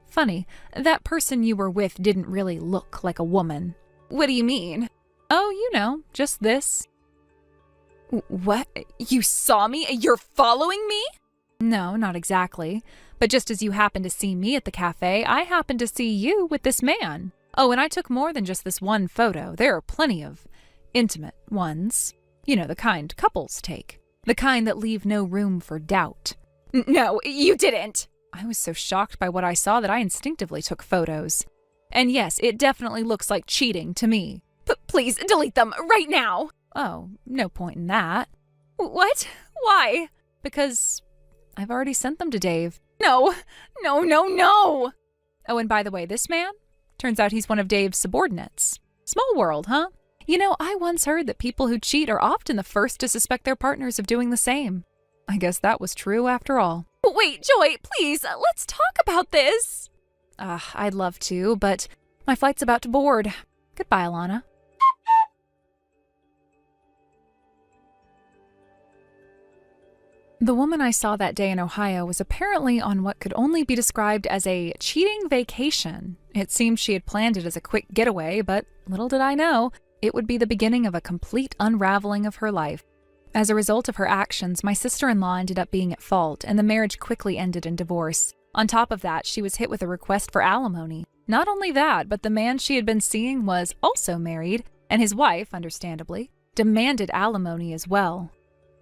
Funny, that person you were with didn't really look like a woman. What do you mean? Oh, you know, just this. What? You saw me? You're following me? No, not exactly. But just as you happened to see me at the cafe, I happened to see you with this man. Oh, and I took more than just this one photo. There are plenty of intimate ones. You know, the kind couples take. The kind that leave no room for doubt. No, you didn't. I was so shocked by what I saw that I instinctively took photos. And yes, it definitely looks like cheating to me. Please, delete them right now. Oh, no point in that. What? Why? Because I've already sent them to Dave. No. Oh, and by the way, this man? Turns out he's one of Dave's subordinates. Small world, huh? You know, I once heard that people who cheat are often the first to suspect their partners of doing the same. I guess that was true after all. Wait, Joy, please, let's talk about this. I'd love to, but my flight's about to board. Goodbye, Alana. The woman I saw that day in Ohio was apparently on what could only be described as a cheating vacation. It seemed she had planned it as a quick getaway, but little did I know, it would be the beginning of a complete unraveling of her life. As a result of her actions, my sister-in-law ended up being at fault, and the marriage quickly ended in divorce. On top of that, she was hit with a request for alimony. Not only that, but the man she had been seeing was also married, and his wife, understandably, demanded alimony as well.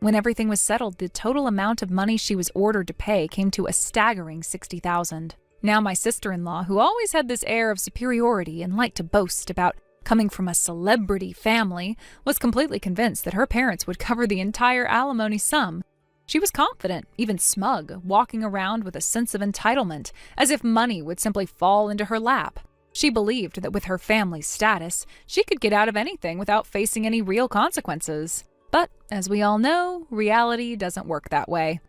When everything was settled, the total amount of money she was ordered to pay came to a staggering $60,000. Now my sister-in-law, who always had this air of superiority and liked to boast about coming from a celebrity family, was completely convinced that her parents would cover the entire alimony sum. She was confident, even smug, walking around with a sense of entitlement, as if money would simply fall into her lap. She believed that with her family's status, she could get out of anything without facing any real consequences. But, as we all know, reality doesn't work that way.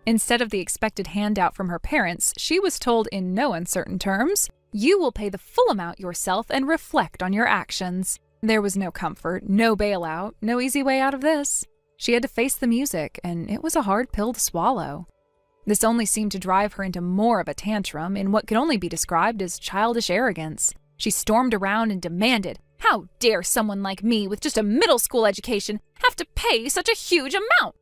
Instead of the expected handout from her parents, she was told in no uncertain terms, "You will pay the full amount yourself and reflect on your actions." There was no comfort, no bailout, no easy way out of this. She had to face the music, and it was a hard pill to swallow. This only seemed to drive her into more of a tantrum in what could only be described as childish arrogance. She stormed around and demanded, "How dare someone like me with just a middle school education have to pay such a huge amount?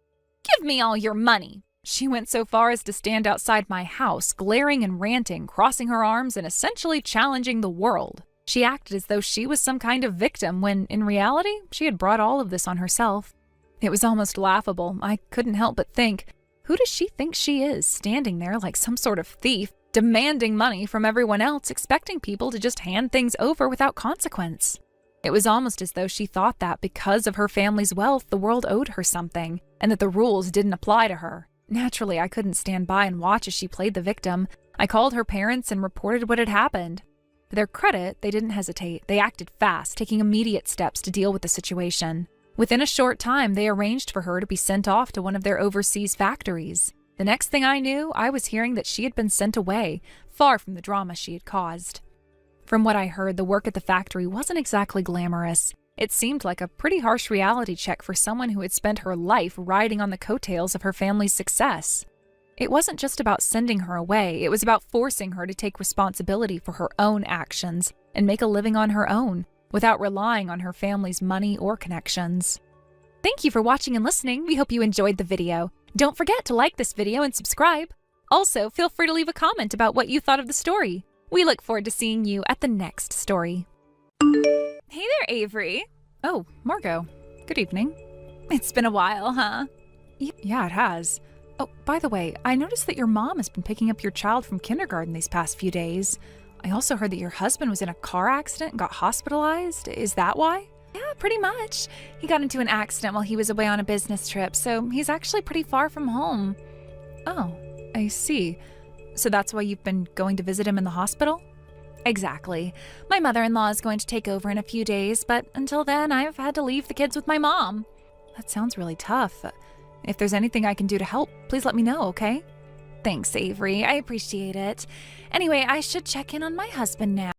Give me all your money." She went so far as to stand outside my house, glaring and ranting, crossing her arms and essentially challenging the world. She acted as though she was some kind of victim when, in reality, she had brought all of this on herself. It was almost laughable. I couldn't help but think, who does she think she is, standing there like some sort of thief, demanding money from everyone else, expecting people to just hand things over without consequence? It was almost as though she thought that because of her family's wealth, the world owed her something, and that the rules didn't apply to her. Naturally, I couldn't stand by and watch as she played the victim. I called her parents and reported what had happened. To their credit, they didn't hesitate. They acted fast, taking immediate steps to deal with the situation. Within a short time, they arranged for her to be sent off to one of their overseas factories. The next thing I knew, I was hearing that she had been sent away, far from the drama she had caused. From what I heard, the work at the factory wasn't exactly glamorous. It seemed like a pretty harsh reality check for someone who had spent her life riding on the coattails of her family's success. It wasn't just about sending her away, it was about forcing her to take responsibility for her own actions and make a living on her own, without relying on her family's money or connections. Thank you for watching and listening. We hope you enjoyed the video. Don't forget to like this video and subscribe. Also, feel free to leave a comment about what you thought of the story. We look forward to seeing you at the next story. Hey there, Avery. Oh, Margot. Good evening. It's been a while, huh? Yeah, it has. Oh, by the way, I noticed that your mom has been picking up your child from kindergarten these past few days. I also heard that your husband was in a car accident and got hospitalized. Is that why? Yeah, pretty much. He got into an accident while he was away on a business trip, so he's actually pretty far from home. Oh, I see. So that's why you've been going to visit him in the hospital? Exactly. My mother-in-law is going to take over in a few days, but until then, I've had to leave the kids with my mom. That sounds really tough. If there's anything I can do to help, please let me know, okay? Thanks, Avery. I appreciate it. Anyway, I should check in on my husband now.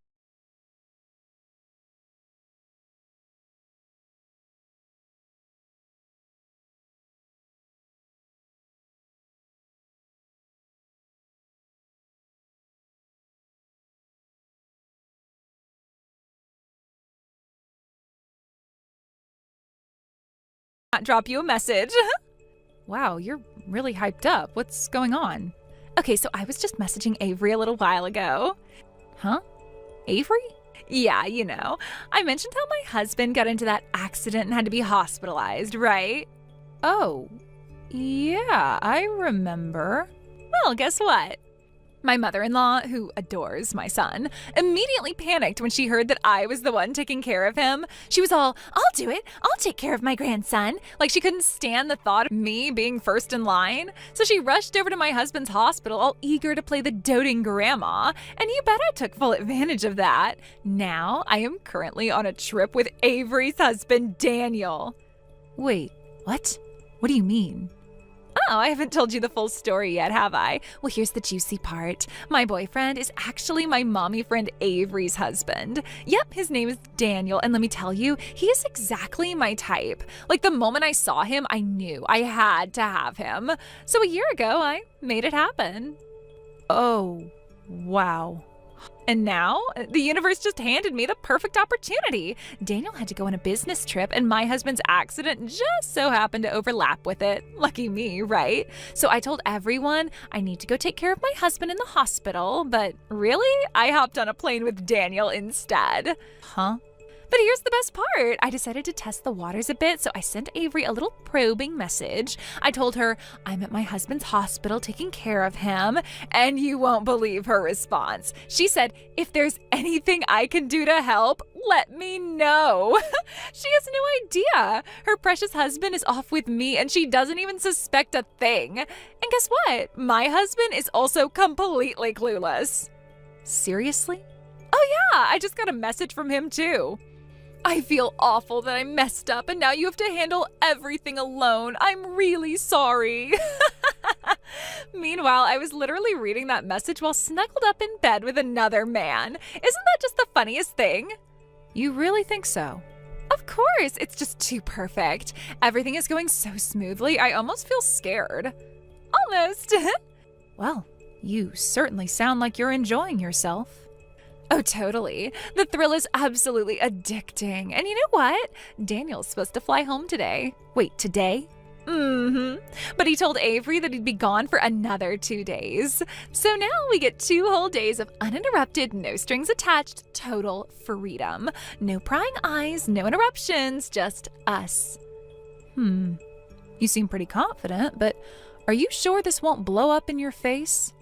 Drop you a message. Wow, you're really hyped up. What's going on? Okay, so I was just messaging Avery a little while ago. Huh? Avery? Yeah, you know. I mentioned how my husband got into that accident and had to be hospitalized, right? Oh, yeah, I remember. Well, guess what? My mother-in-law, who adores my son, immediately panicked when she heard that I was the one taking care of him. She was all, "I'll do it. I'll take care of my grandson." Like she couldn't stand the thought of me being first in line. So she rushed over to my husband's hospital, all eager to play the doting grandma. And you bet I took full advantage of that. Now I am currently on a trip with Avery's husband, Daniel. Wait, what? What do you mean? Oh, I haven't told you the full story yet, have I? Well, here's the juicy part. My boyfriend is actually my mommy friend Avery's husband. Yep, his name is Daniel, and let me tell you, he is exactly my type. Like the moment I saw him, I knew I had to have him. So a year ago, I made it happen. Oh, wow. And now, the universe just handed me the perfect opportunity. Daniel had to go on a business trip, and my husband's accident just so happened to overlap with it. Lucky me, right? So I told everyone I need to go take care of my husband in the hospital, but really, I hopped on a plane with Daniel instead. Huh? But here's the best part. I decided to test the waters a bit, so I sent Avery a little probing message. I told her I'm at my husband's hospital taking care of him, and you won't believe her response. She said, "If there's anything I can do to help, let me know." She has no idea. Her precious husband is off with me, and she doesn't even suspect a thing. And guess what? My husband is also completely clueless. Seriously? Oh yeah, I just got a message from him too. I feel awful that I messed up and now you have to handle everything alone. I'm really sorry. Meanwhile, I was literally reading that message while snuggled up in bed with another man. Isn't that just the funniest thing? You really think so? Of course, it's just too perfect. Everything is going so smoothly, I almost feel scared. Almost. Well, you certainly sound like you're enjoying yourself. Oh, totally. The thrill is absolutely addicting. And you know what? Daniel's supposed to fly home today. Wait, today? Mm-hmm. But he told Avery that he'd be gone for another 2 days. So now we get 2 whole days of uninterrupted, no strings attached, total freedom. No prying eyes, no interruptions, just us. You seem pretty confident, but are you sure this won't blow up in your face?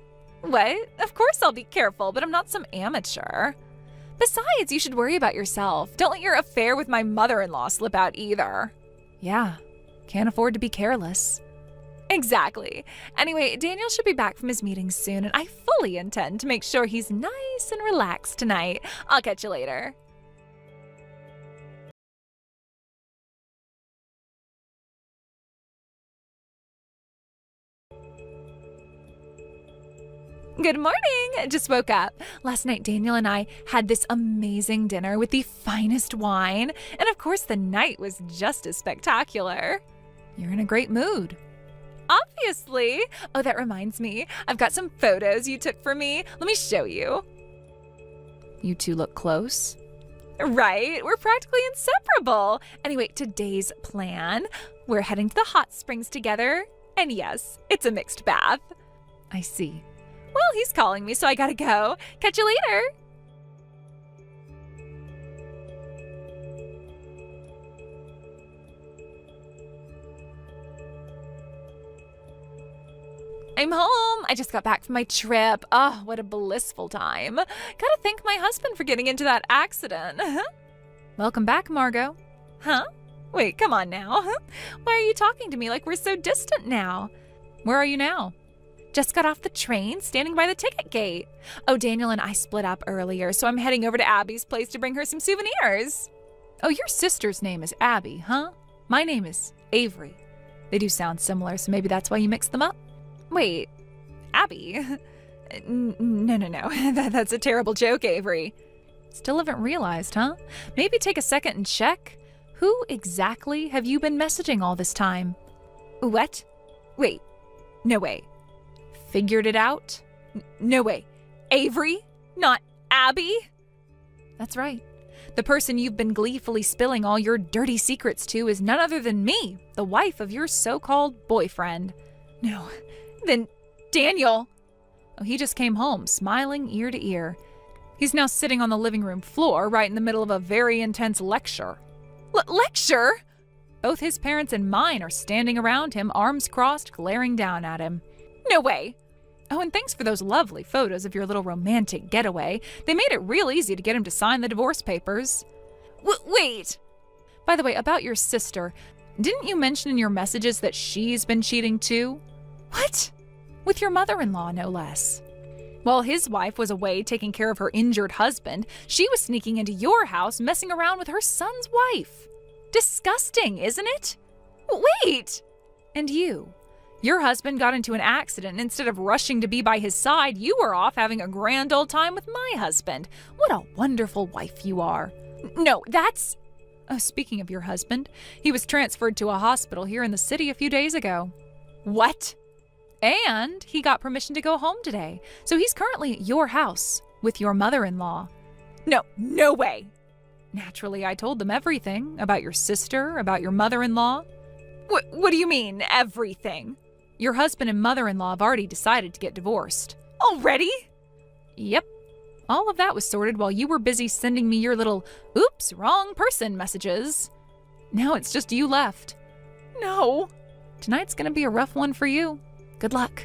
What? Of course I'll be careful, but I'm not some amateur. Besides, you should worry about yourself. Don't let your affair with my mother-in-law slip out either. Yeah, can't afford to be careless. Exactly. Anyway, Daniel should be back from his meeting soon, and I fully intend to make sure he's nice and relaxed tonight. I'll catch you later. Good morning! Just woke up. Last night, Daniel and I had this amazing dinner with the finest wine, and of course, the night was just as spectacular. You're in a great mood. Obviously! Oh, that reminds me. I've got some photos you took for me. Let me show you. You two look close. Right? We're practically inseparable. Anyway, today's plan. We're heading to the hot springs together. And yes, it's a mixed bath. I see. Well, he's calling me, so I gotta go. Catch you later. I'm home. I just got back from my trip. Oh, what a blissful time. Gotta thank my husband for getting into that accident. Welcome back, Margot. Huh? Wait, come on now. Why are you talking to me like we're so distant now? Where are you now? Just got off the train, standing by the ticket gate. Oh, Daniel and I split up earlier, so I'm heading over to Abby's place to bring her some souvenirs. Oh, your sister's name is Abby, huh? My name is Avery. They do sound similar, so maybe that's why you mixed them up? Wait, Abby? No. That's a terrible joke, Avery. Still haven't realized, huh? Maybe take a second and check. Who exactly have you been messaging all this time? What? Wait, no way. Figured it out? No way. Avery? Not Abby? That's right. The person you've been gleefully spilling all your dirty secrets to is none other than me, the wife of your so-called boyfriend. No. Then Daniel. Oh, he just came home, smiling ear to ear. He's now sitting on the living room floor right in the middle of a very intense lecture. Lecture? Both his parents and mine are standing around him, arms crossed, glaring down at him. No way. Oh, and thanks for those lovely photos of your little romantic getaway. They made it real easy to get him to sign the divorce papers. Wait. By the way, about your sister, didn't you mention in your messages that she's been cheating too? What? With your mother-in-law, no less. While his wife was away taking care of her injured husband, she was sneaking into your house, messing around with her son's wife. Disgusting, isn't it? Wait! And you? Your husband got into an accident, and instead of rushing to be by his side, you were off having a grand old time with my husband. What a wonderful wife you are. No, that's... Oh, speaking of your husband, he was transferred to a hospital here in the city a few days ago. What? And he got permission to go home today, so he's currently at your house with your mother-in-law. No way. Naturally, I told them everything about your sister, about your mother-in-law. What do you mean, everything? Your husband and mother-in-law have already decided to get divorced. Already? Yep. All of that was sorted while you were busy sending me your little oops, wrong person messages. Now it's just you left. No. Tonight's gonna be a rough one for you. Good luck.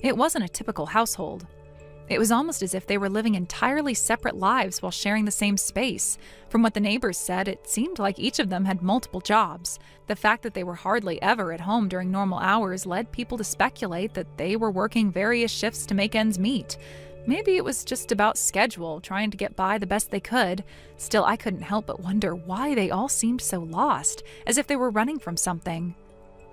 It wasn't a typical household. It was almost as if they were living entirely separate lives while sharing the same space. From what the neighbors said, it seemed like each of them had multiple jobs. The fact that they were hardly ever at home during normal hours led people to speculate that they were working various shifts to make ends meet. Maybe it was just about schedule, trying to get by the best they could. Still, I couldn't help but wonder why they all seemed so lost, as if they were running from something.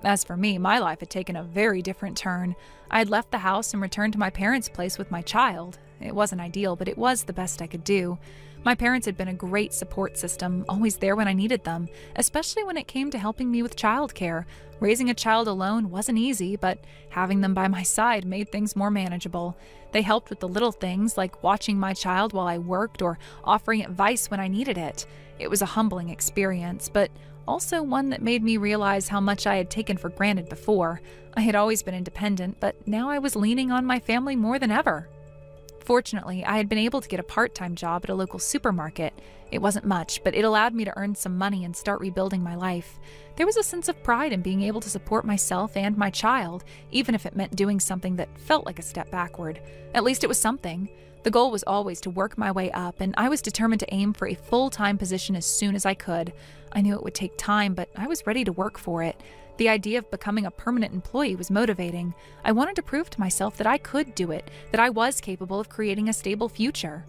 As for me, my life had taken a very different turn. I had left the house and returned to my parents' place with my child. It wasn't ideal, but it was the best I could do. My parents had been a great support system, always there when I needed them, especially when it came to helping me with childcare. Raising a child alone wasn't easy, but having them by my side made things more manageable. They helped with the little things, like watching my child while I worked or offering advice when I needed it. It was a humbling experience, but also one that made me realize how much I had taken for granted before. I had always been independent, but now I was leaning on my family more than ever. Fortunately, I had been able to get a part-time job at a local supermarket. It wasn't much, but it allowed me to earn some money and start rebuilding my life. There was a sense of pride in being able to support myself and my child, even if it meant doing something that felt like a step backward. At least it was something. The goal was always to work my way up, and I was determined to aim for a full-time position as soon as I could. I knew it would take time, but I was ready to work for it. The idea of becoming a permanent employee was motivating. I wanted to prove to myself that I could do it, that I was capable of creating a stable future.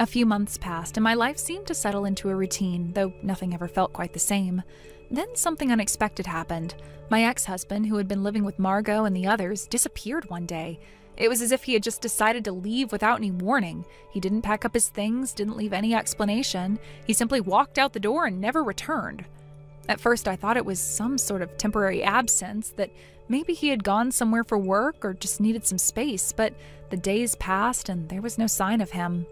A few months passed, and my life seemed to settle into a routine, though nothing ever felt quite the same. Then something unexpected happened. My ex-husband, who had been living with Margot and the others, disappeared one day. It was as if he had just decided to leave without any warning. He didn't pack up his things, didn't leave any explanation. He simply walked out the door and never returned. At first, I thought it was some sort of temporary absence, that maybe he had gone somewhere for work or just needed some space, but the days passed and there was no sign of him.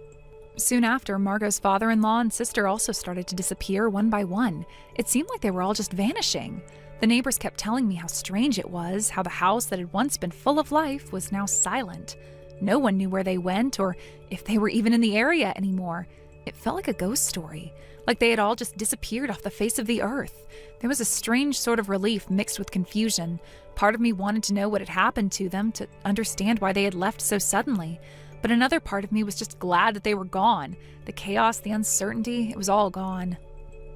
Soon after, Margot's father-in-law and sister also started to disappear one by one. It seemed like they were all just vanishing. The neighbors kept telling me how strange it was, how the house that had once been full of life was now silent. No one knew where they went or if they were even in the area anymore. It felt like a ghost story, like they had all just disappeared off the face of the earth. There was a strange sort of relief mixed with confusion. Part of me wanted to know what had happened to them, to understand why they had left so suddenly. But another part of me was just glad that they were gone. The chaos, the uncertainty, it was all gone.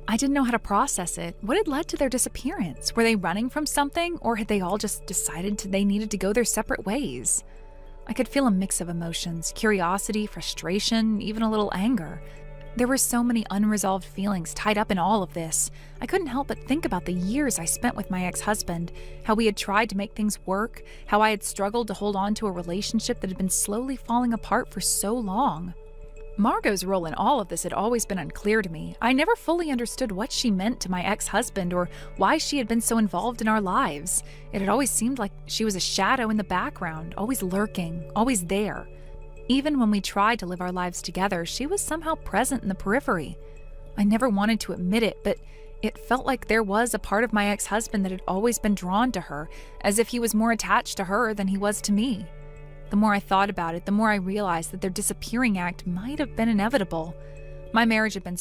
I didn't know how to process it. What had led to their disappearance? Were they running from something, or had they all just decided they needed to go their separate ways? I could feel a mix of emotions: curiosity, frustration, even a little anger. There were so many unresolved feelings tied up in all of this. I couldn't help but think about the years I spent with my ex-husband, how we had tried to make things work, how I had struggled to hold on to a relationship that had been slowly falling apart for so long. Margot's role in all of this had always been unclear to me. I never fully understood what she meant to my ex-husband or why she had been so involved in our lives. It had always seemed like she was a shadow in the background, always lurking, always there. Even when we tried to live our lives together, she was somehow present in the periphery. I never wanted to admit it, but it felt like there was a part of my ex-husband that had always been drawn to her, as if he was more attached to her than he was to me. The more I thought about it, the more I realized that their disappearing act might have been inevitable. My marriage had been